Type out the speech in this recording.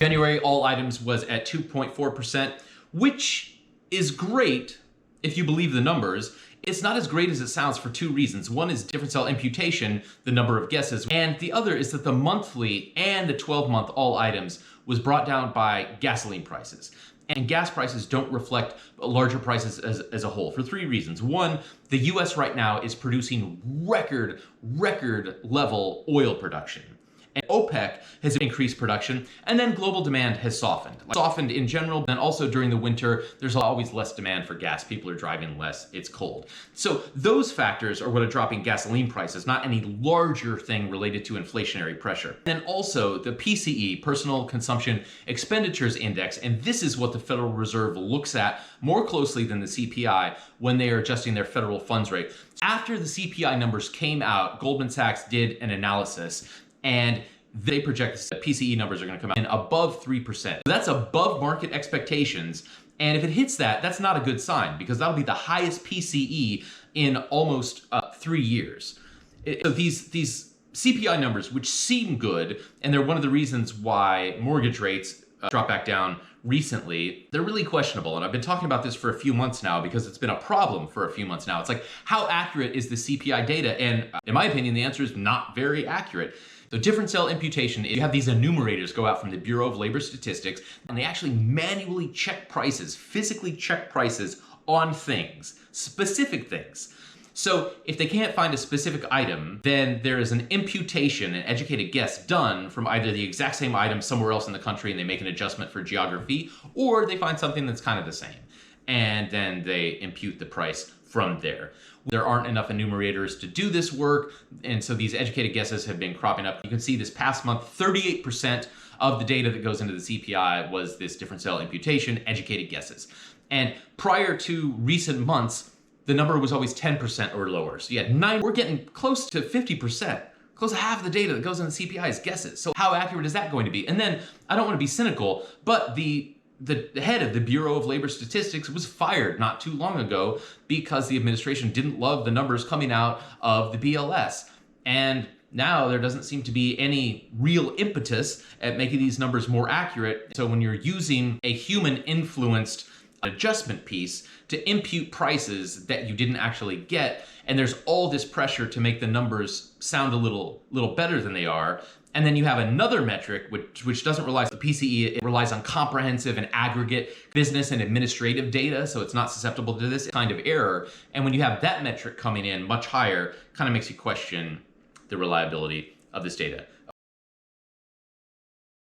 January, all items was at 2.4%, which is great if you believe the numbers. It's not as great as it sounds for two reasons. One is different cell imputation, the number of guesses, and the other is that the monthly and the 12-month all items was brought down by gasoline prices. And gas prices don't reflect larger prices as a whole for three reasons. One, the US right now is producing record level oil production. And OPEC has increased production, and then global demand has softened. Softened in general, and also during the winter, there's always less demand for gas. People are driving less, it's cold. So those factors are what are dropping gasoline prices, not any larger thing related to inflationary pressure. And then also the PCE, Personal Consumption Expenditures Index, and this is what the Federal Reserve looks at more closely than the CPI when they are adjusting their federal funds rate. After the CPI numbers came out, Goldman Sachs did an analysis, and they project that PCE numbers are going to come out in above 3%. That's above market expectations. And if it hits that, that's not a good sign because that'll be the highest PCE in almost 3 years. So these CPI numbers, which seem good, and they're one of the reasons why mortgage rates dropped back down recently, they're really questionable. And I've been talking about this for a few months now because it's been a problem for a few months now. It's like, how accurate is the CPI data? And in my opinion, the answer is not very accurate. So different cell imputation, you have these enumerators go out from the Bureau of Labor Statistics, and they actually manually check prices, physically check prices on things, specific things. So if they can't find a specific item, then there is an imputation, an educated guess done from either the exact same item somewhere else in the country and they make an adjustment for geography, or they find something that's kind of the same. And then they impute the price from there. There aren't enough enumerators to do this work, and so these educated guesses have been cropping up. You can see this past month, 38% of the data that goes into the CPI was this different cell imputation, educated guesses. And prior to recent months, the number was always 10% or lower. So you had 9, we're getting close to 50%. Close to half of the data that goes into the CPI is guesses. So how accurate is that going to be? And then, I don't want to be cynical, but the head of the Bureau of Labor Statistics was fired not too long ago because the administration didn't love the numbers coming out of the BLS. And now there doesn't seem to be any real impetus at making these numbers more accurate. So when you're using a human-influenced adjustment piece to impute prices that you didn't actually get, and there's all this pressure to make the numbers sound a little better than they are, and then you have another metric which doesn't rely on the PCE, it relies on comprehensive and aggregate business and administrative data, so it's not susceptible to this kind of error. And when you have that metric coming in much higher, kind of makes you question the reliability of this data.